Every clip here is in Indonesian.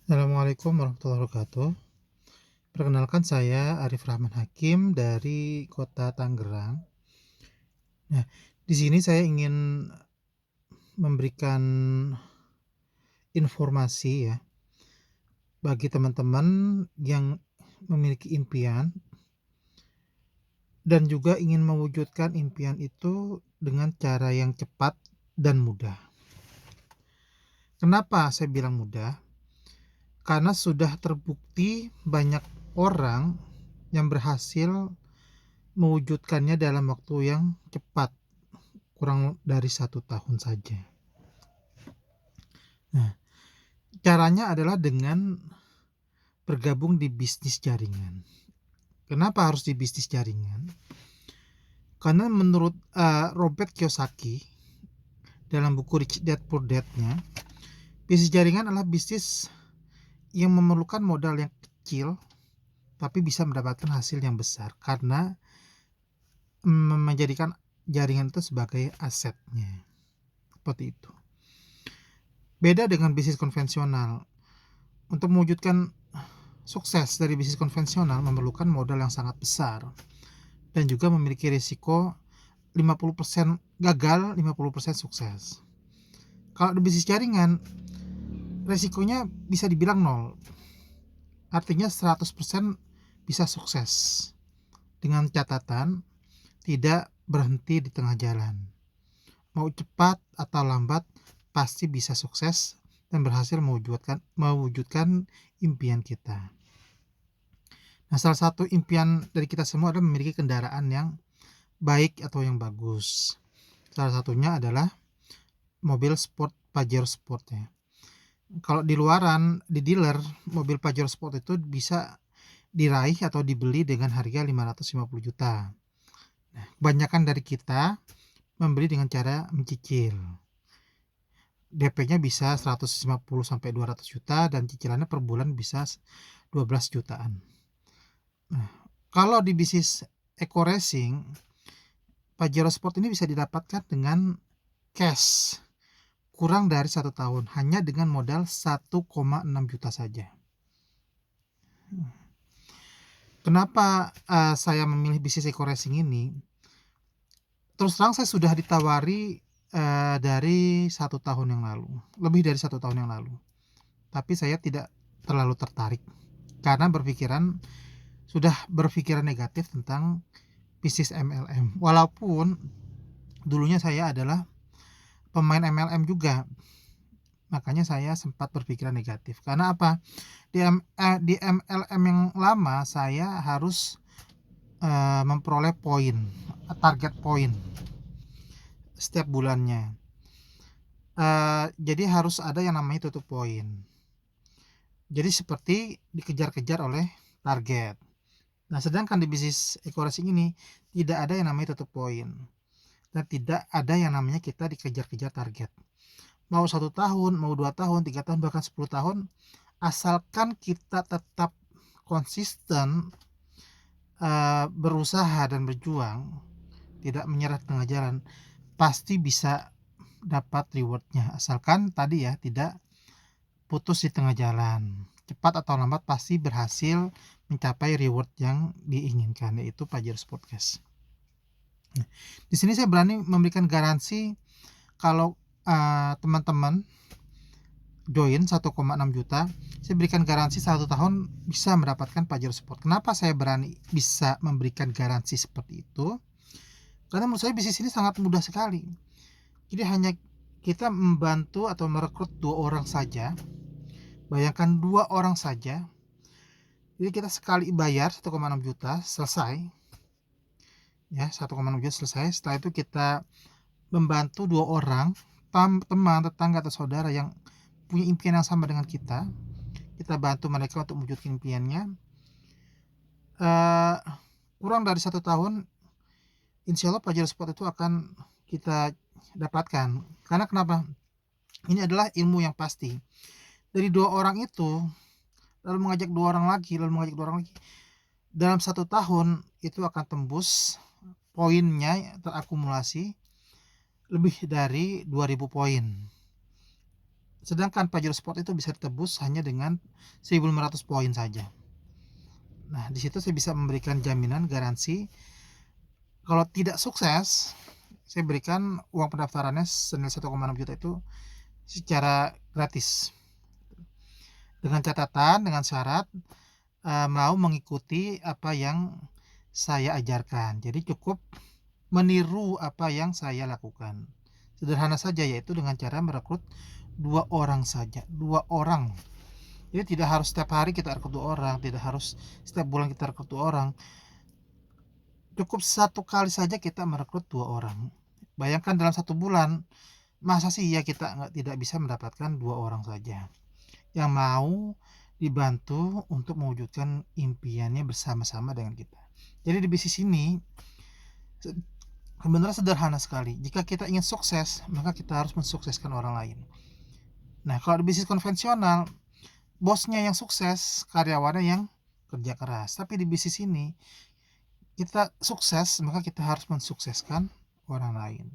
Assalamualaikum warahmatullahi wabarakatuh. Perkenalkan saya Arif Rahman Hakim dari Kota Tangerang. Nah, di sini saya ingin memberikan informasi ya bagi teman-teman yang memiliki impian dan juga ingin mewujudkan impian itu dengan cara yang cepat dan mudah. Kenapa saya bilang mudah? Karena sudah terbukti banyak orang yang berhasil mewujudkannya dalam waktu yang cepat, kurang dari 1 tahun saja. Nah, caranya adalah dengan bergabung di bisnis jaringan. Kenapa harus di bisnis jaringan? Karena menurut Robert Kiyosaki dalam buku Rich Dad Poor Dad-nya, bisnis jaringan adalah bisnis yang memerlukan modal yang kecil tapi bisa mendapatkan hasil yang besar karena menjadikan jaringan itu sebagai asetnya. Seperti itu. Beda dengan bisnis konvensional. Untuk mewujudkan sukses dari bisnis konvensional memerlukan modal yang sangat besar dan juga memiliki risiko 50% gagal, 50% sukses. Kalau di bisnis jaringan, risikonya bisa dibilang nol. Artinya 100% bisa sukses. Dengan catatan tidak berhenti di tengah jalan. Mau cepat atau lambat pasti bisa sukses dan berhasil mewujudkan impian kita. Nah, salah satu impian dari kita semua adalah memiliki kendaraan yang baik atau yang bagus. Salah satunya adalah mobil sport Pajero Sport ya. Kalau di luaran, di dealer, mobil Pajero Sport itu bisa diraih atau dibeli dengan harga 550 juta. Nah, kebanyakan dari kita membeli dengan cara mencicil. DP-nya bisa 150 sampai 200 juta dan cicilannya per bulan bisa 12 jutaan. Nah, kalau di bisnis eco racing, Pajero Sport ini bisa didapatkan dengan cash kurang dari 1 tahun hanya dengan modal 1,6 juta saja. Kenapa saya memilih bisnis eco racing ini? Terus terang saya sudah ditawari dari 1 tahun yang lalu, lebih dari 1 tahun yang lalu. Tapi saya tidak terlalu tertarik karena sudah berpikiran negatif tentang bisnis MLM. Walaupun dulunya saya adalah pemain MLM juga, makanya saya sempat berpikiran negatif. Karena apa? Di MLM yang lama saya harus memperoleh target poin setiap bulannya. Jadi harus ada yang namanya tutup poin. Jadi seperti dikejar-kejar oleh target. Nah, sedangkan di bisnis eco racing ini tidak ada yang namanya tutup poin dan tidak ada yang namanya kita dikejar-kejar target. Mau 1 tahun, mau 2 tahun, 3 tahun, bahkan 10 tahun, asalkan kita tetap konsisten berusaha dan berjuang, tidak menyerah di tengah jalan, pasti bisa dapat rewardnya. Asalkan tadi ya tidak putus di tengah jalan. Cepat atau lambat pasti berhasil mencapai reward yang diinginkan, yaitu Pajero Sport Cash. Nah, di sini saya berani memberikan garansi kalau teman-teman join 1,6 juta, saya berikan garansi 1 tahun bisa mendapatkan Pajero Sport. Kenapa saya berani bisa memberikan garansi seperti itu? Karena menurut saya bisnis ini sangat mudah sekali. Jadi hanya kita membantu atau merekrut 2 orang saja. Bayangkan 2 orang saja. Jadi kita sekali bayar 1,6 juta selesai. Ya, 1,6 juta selesai. Setelah itu kita membantu 2 orang, teman, tetangga atau saudara yang punya impian yang sama dengan kita. Kita bantu mereka untuk mewujudkan impiannya. Kurang dari 1 tahun, insya Allah Pajero Sport itu akan kita dapatkan. Karena kenapa? Ini adalah ilmu yang pasti. Dari 2 orang itu, lalu mengajak 2 orang lagi, dalam 1 tahun itu akan tembus poinnya terakumulasi lebih dari 2000 poin. Sedangkan Pajero Sport itu bisa ditebus hanya dengan 1.500 poin saja. Nah, di situ saya bisa memberikan jaminan garansi kalau tidak sukses, saya berikan uang pendaftarannya senilai 1,6 juta itu secara gratis. Dengan catatan, dengan syarat mau mengikuti apa yang saya ajarkan. Jadi cukup meniru apa yang saya lakukan. Sederhana saja, yaitu dengan cara merekrut 2 orang saja, 2 orang. Jadi tidak harus setiap hari kita rekrut 2 orang, tidak harus setiap bulan kita rekrut 2 orang. Cukup 1 kali saja kita merekrut 2 orang. Bayangkan dalam 1 bulan, masa sih ya kita tidak bisa mendapatkan 2 orang saja yang mau dibantu untuk mewujudkan impiannya bersama-sama dengan kita. Jadi di bisnis ini sebenarnya sederhana sekali. Jika kita ingin sukses, maka kita harus mensukseskan orang lain. Nah, kalau di bisnis konvensional, bosnya yang sukses, karyawannya yang kerja keras. Tapi di bisnis ini, kita sukses, maka kita harus mensukseskan orang lain.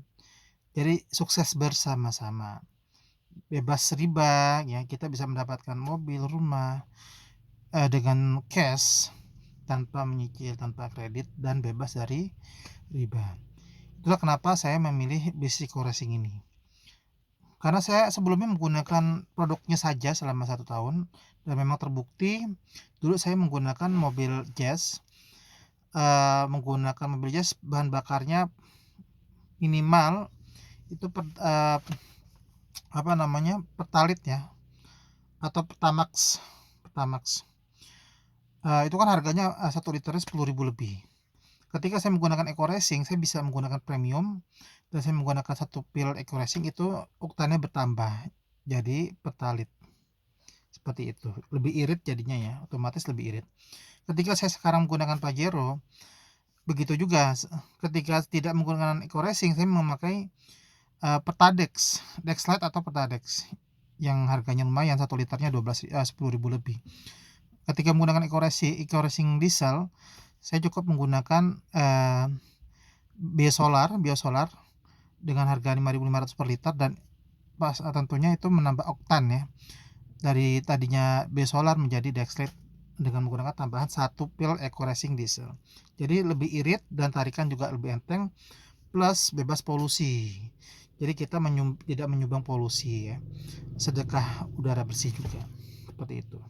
Jadi sukses bersama-sama. Bebas riba, ya, kita bisa mendapatkan mobil, rumah dengan cash, tanpa menyicil, tanpa kredit, dan bebas dari riba. Itulah kenapa saya memilih bisnis co-racing ini. Karena saya sebelumnya menggunakan produknya saja selama 1 tahun, dan memang terbukti dulu saya menggunakan mobil Jazz, bahan bakarnya minimal itu Pertalite ya, atau Pertamax. Itu kan harganya 1 liternya 10.000 lebih. Ketika saya menggunakan Eco Racing, saya bisa menggunakan premium, dan saya menggunakan 1 pil Eco Racing itu oktannya bertambah jadi Pertalite. Seperti itu, lebih irit jadinya ya, otomatis lebih irit. Ketika saya sekarang menggunakan Pajero, begitu juga. Ketika tidak menggunakan Eco Racing, saya memakai Pertadex, Dexlite atau Pertadex yang harganya lumayan, 1 liternya 10.000 lebih. Ketika menggunakan Eco Racing diesel, saya cukup menggunakan Biosolar dengan harga 5.500 per liter, dan tentunya itu menambah oktan ya, dari tadinya Biosolar menjadi Dexlite dengan menggunakan tambahan 1 pil Eco Racing diesel. Jadi lebih irit dan tarikan juga lebih enteng, plus bebas polusi. Jadi kita tidak menyumbang polusi ya. Sedekah udara bersih juga. Seperti itu.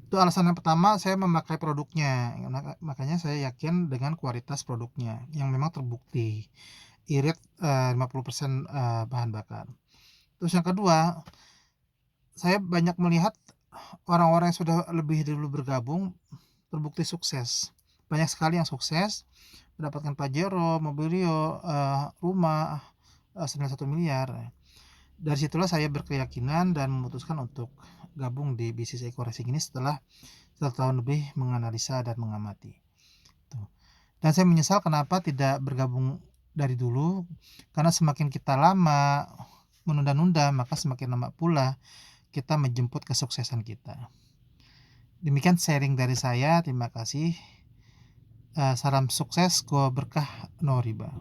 Itu alasan yang pertama saya memakai produknya. Makanya saya yakin dengan kualitas produknya yang memang terbukti irit 50% bahan bakar. Terus yang kedua, saya banyak melihat orang-orang yang sudah lebih dulu bergabung terbukti sukses. Banyak sekali yang sukses mendapatkan Pajero, Mobilio, rumah senilai 1 miliar. Dari situlah saya berkeyakinan dan memutuskan untuk gabung di bisnis Eco Racing ini setelah 1 tahun lebih menganalisa dan mengamati. Dan saya menyesal kenapa tidak bergabung dari dulu, karena semakin kita lama menunda-nunda, maka semakin lama pula kita menjemput kesuksesan kita. Demikian sharing dari saya, terima kasih. Salam sukses, go berkah, no riba.